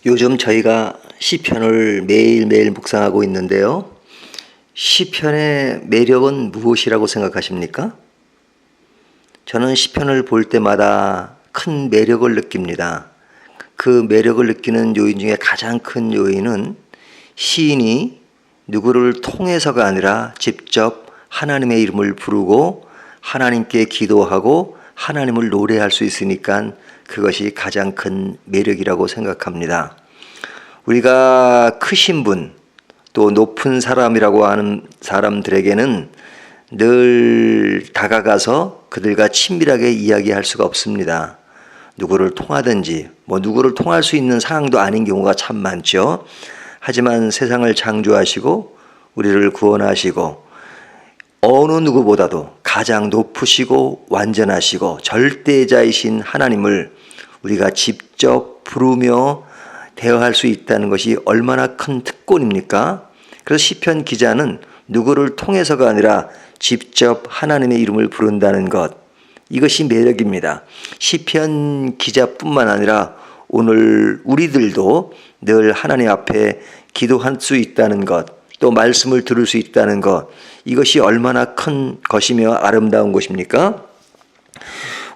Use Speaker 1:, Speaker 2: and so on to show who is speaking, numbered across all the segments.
Speaker 1: 요즘 저희가 시편을 매일매일 묵상하고 있는데요. 시편의 매력은 무엇이라고 생각하십니까? 저는 시편을 볼 때마다 큰 매력을 느낍니다. 그 매력을 느끼는 요인 중에 가장 큰 요인은 시인이 누구를 통해서가 아니라 직접 하나님의 이름을 부르고 하나님께 기도하고 하나님을 노래할 수 있으니까 그것이 가장 큰 매력이라고 생각합니다. 우리가 크신 분, 또 높은 사람이라고 하는 사람들에게는 늘 다가가서 그들과 친밀하게 이야기할 수가 없습니다. 누구를 통하든지 누구를 통할 수 있는 상황도 아닌 경우가 참 많죠. 하지만 세상을 창조하시고 우리를 구원하시고 어느 누구보다도 가장 높으시고 완전하시고 절대자이신 하나님을 우리가 직접 부르며 대화할 수 있다는 것이 얼마나 큰 특권입니까? 그래서 시편 기자는 누구를 통해서가 아니라 직접 하나님의 이름을 부른다는 것, 이것이 매력입니다. 시편 기자뿐만 아니라 오늘 우리들도 늘 하나님 앞에 기도할 수 있다는 것, 또 말씀을 들을 수 있다는 것, 이것이 얼마나 큰 것이며 아름다운 것입니까?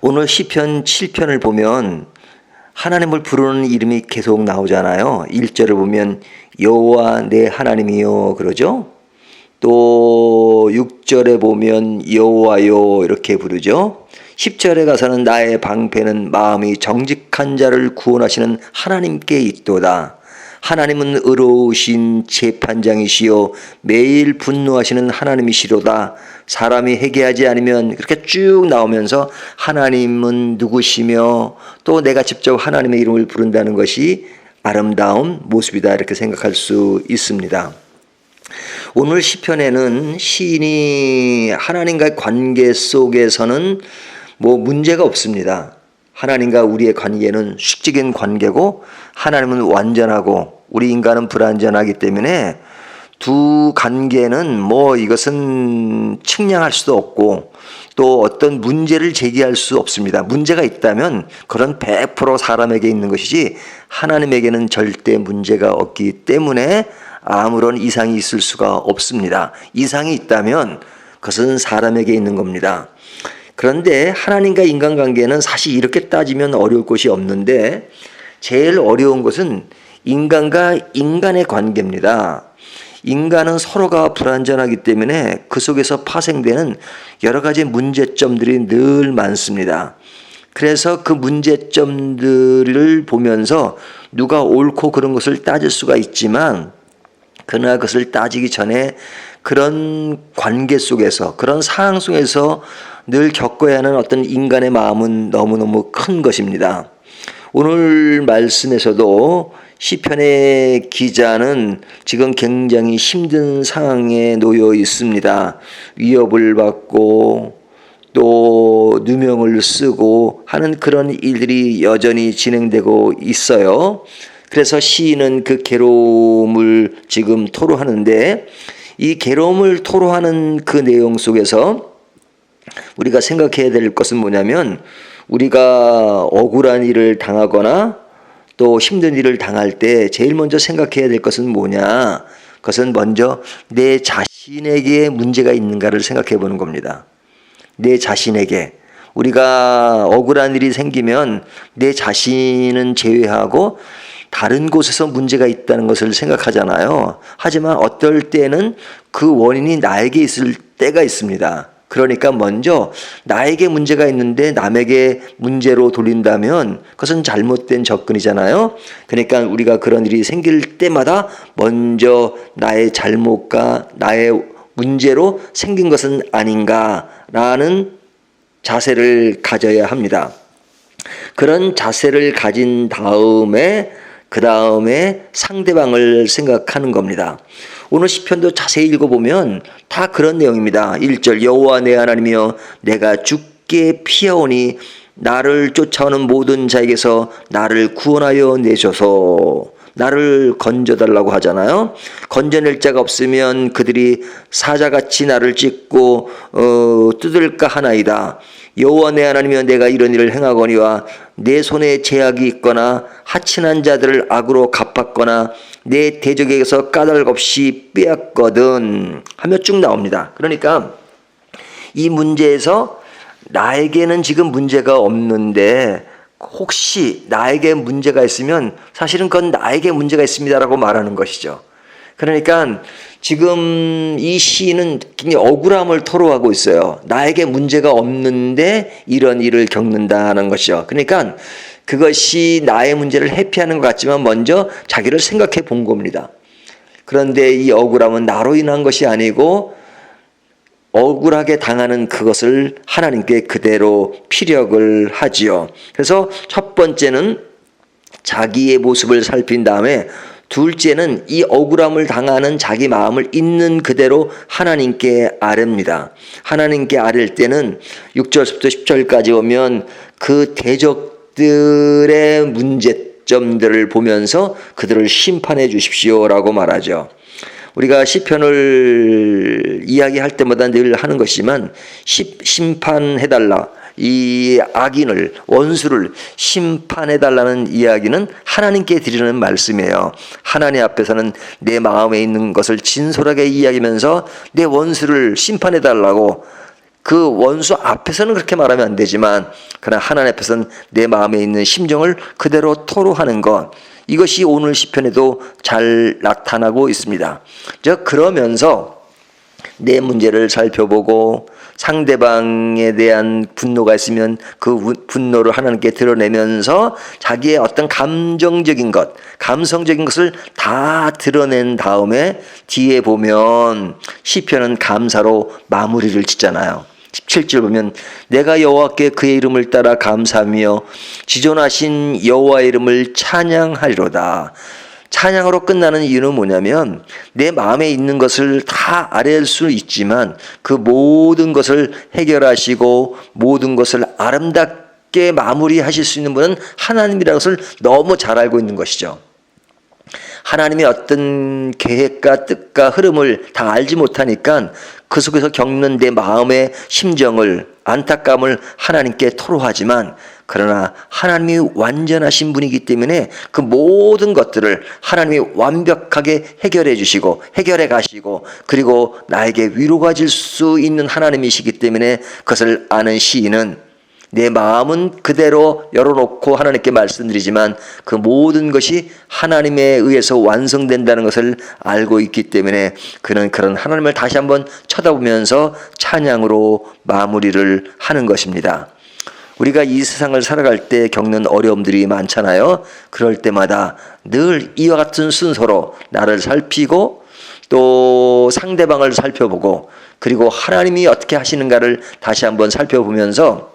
Speaker 1: 오늘 시편 7편을 보면 하나님을 부르는 이름이 계속 나오잖아요. 1절을 보면 여호와 내 하나님이요 그러죠. 또 6절에 보면 여호와요 이렇게 부르죠. 10절에 가서는 나의 방패는 마음이 정직한 자를 구원하시는 하나님께 있도다. 하나님은 의로우신 재판장이시요 매일 분노하시는 하나님이시로다. 사람이 회개하지 않으면 그렇게 쭉 나오면서 하나님은 누구시며 또 내가 직접 하나님의 이름을 부른다는 것이 아름다운 모습이다 이렇게 생각할 수 있습니다. 오늘 시편에는 시인이 하나님과의 관계 속에서는 문제가 없습니다. 하나님과 우리의 관계는 수직적인 관계고 하나님은 완전하고 우리 인간은 불완전하기 때문에 두 관계는 이것은 측량할 수도 없고 또 어떤 문제를 제기할 수 없습니다. 문제가 있다면 그건 100% 사람에게 있는 것이지 하나님에게는 절대 문제가 없기 때문에 아무런 이상이 있을 수가 없습니다. 이상이 있다면 그것은 사람에게 있는 겁니다. 그런데 하나님과 인간관계는 사실 이렇게 따지면 어려울 것이 없는데 제일 어려운 것은 인간과 인간의 관계입니다. 인간은 서로가 불완전하기 때문에 그 속에서 파생되는 여러 가지 문제점들이 늘 많습니다. 그래서 그 문제점들을 보면서 누가 옳고 그런 것을 따질 수가 있지만 그러나 그것을 따지기 전에 그런 관계 속에서 그런 상황 속에서 늘 겪어야 하는 어떤 인간의 마음은 너무너무 큰 것입니다. 오늘 말씀에서도 시편의 기자는 지금 굉장히 힘든 상황에 놓여 있습니다. 위협을 받고 또 누명을 쓰고 하는 그런 일들이 여전히 진행되고 있어요. 그래서 시인은 그 괴로움을 지금 토로하는데 이 괴로움을 토로하는 그 내용 속에서 우리가 생각해야 될 것은 뭐냐면 우리가 억울한 일을 당하거나 또 힘든 일을 당할 때 제일 먼저 생각해야 될 것은 뭐냐? 그것은 먼저 내 자신에게 문제가 있는가를 생각해 보는 겁니다. 내 자신에게. 우리가 억울한 일이 생기면 내 자신은 제외하고 다른 곳에서 문제가 있다는 것을 생각하잖아요. 하지만 어떨 때는 그 원인이 나에게 있을 때가 있습니다. 그러니까 먼저 나에게 문제가 있는데 남에게 문제로 돌린다면 그것은 잘못된 접근이잖아요. 그러니까 우리가 그런 일이 생길 때마다 먼저 나의 잘못과 나의 문제로 생긴 것은 아닌가라는 자세를 가져야 합니다. 그런 자세를 가진 다음에 그 다음에 상대방을 생각하는 겁니다. 오늘 시편도 자세히 읽어보면 다 그런 내용입니다. 1절 여호와 내 하나님이여 내가 주께 피하오니 나를 쫓아오는 모든 자에게서 나를 구원하여 내소서. 나를 건져달라고 하잖아요. 건져낼 자가 없으면 그들이 사자같이 나를 찢고 뜯을까 하나이다. 여호와 내 하나님이여, 내가 이런 일을 행하거니와 내 손에 제약이 있거나 하친한 자들을 악으로 갚았거나 내 대적에게서 까닭 없이 빼앗거든 하며 쭉 나옵니다. 그러니까 이 문제에서 나에게는 지금 문제가 없는데 혹시 나에게 문제가 있으면 사실은 그건 나에게 문제가 있습니다라고 말하는 것이죠. 그러니까 지금 이 시인은 굉장히 억울함을 토로하고 있어요. 나에게 문제가 없는데 이런 일을 겪는다는 것이죠. 그러니까 그것이 나의 문제를 회피하는 것 같지만 먼저 자기를 생각해 본 겁니다. 그런데 이 억울함은 나로 인한 것이 아니고 억울하게 당하는 그것을 하나님께 그대로 피력을 하지요. 그래서 첫 번째는 자기의 모습을 살핀 다음에 둘째는 이 억울함을 당하는 자기 마음을 있는 그대로 하나님께 아뢰입니다. 하나님께 아뢰일 때는 6절부터 10절까지 오면 그 대적들의 문제점들을 보면서 그들을 심판해 주십시오라고 말하죠. 우리가 시편을 이야기할 때마다 늘 하는 것이지만 심판해달라, 이 악인을, 원수를 심판해달라는 이야기는 하나님께 드리는 말씀이에요. 하나님 앞에서는 내 마음에 있는 것을 진솔하게 이야기하면서 내 원수를 심판해달라고, 그 원수 앞에서는 그렇게 말하면 안 되지만 그러나 하나님 앞에서는 내 마음에 있는 심정을 그대로 토로하는 것, 이것이 오늘 시편에도 잘 나타나고 있습니다. 그러면서 내 문제를 살펴보고 상대방에 대한 분노가 있으면 그 분노를 하나님께 드러내면서 자기의 어떤 감정적인 것, 감성적인 것을 다 드러낸 다음에 뒤에 보면 시편은 감사로 마무리를 짓잖아요. 17절 보면 내가 여호와께 그의 이름을 따라 감사하며 지존하신 여호와의 이름을 찬양하리로다. 찬양으로 끝나는 이유는 뭐냐면 내 마음에 있는 것을 다 아뢰을 수 있지만 그 모든 것을 해결하시고 모든 것을 아름답게 마무리하실 수 있는 분은 하나님이라는 것을 너무 잘 알고 있는 것이죠. 하나님의 어떤 계획과 뜻과 흐름을 다 알지 못하니까 그 속에서 겪는 내 마음의 심정을, 안타까움을 하나님께 토로하지만 그러나 하나님이 완전하신 분이기 때문에 그 모든 것들을 하나님이 완벽하게 해결해 주시고 해결해 가시고 그리고 나에게 위로가 질 수 있는 하나님이시기 때문에 그것을 아는 시인은 내 마음은 그대로 열어놓고 하나님께 말씀드리지만 그 모든 것이 하나님에 의해서 완성된다는 것을 알고 있기 때문에 그는 그런 하나님을 다시 한번 쳐다보면서 찬양으로 마무리를 하는 것입니다. 우리가 이 세상을 살아갈 때 겪는 어려움들이 많잖아요. 그럴 때마다 늘 이와 같은 순서로 나를 살피고 또 상대방을 살펴보고 그리고 하나님이 어떻게 하시는가를 다시 한번 살펴보면서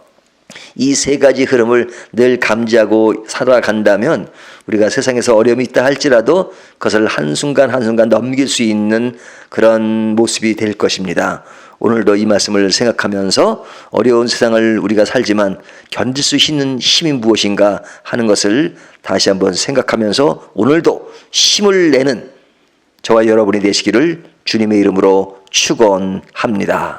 Speaker 1: 이 세 가지 흐름을 늘 감지하고 살아간다면 우리가 세상에서 어려움이 있다 할지라도 그것을 한순간 한순간 넘길 수 있는 그런 모습이 될 것입니다. 오늘도 이 말씀을 생각하면서 어려운 세상을 우리가 살지만 견딜 수 있는 힘이 무엇인가 하는 것을 다시 한번 생각하면서 오늘도 힘을 내는 저와 여러분이 되시기를 주님의 이름으로 축원합니다.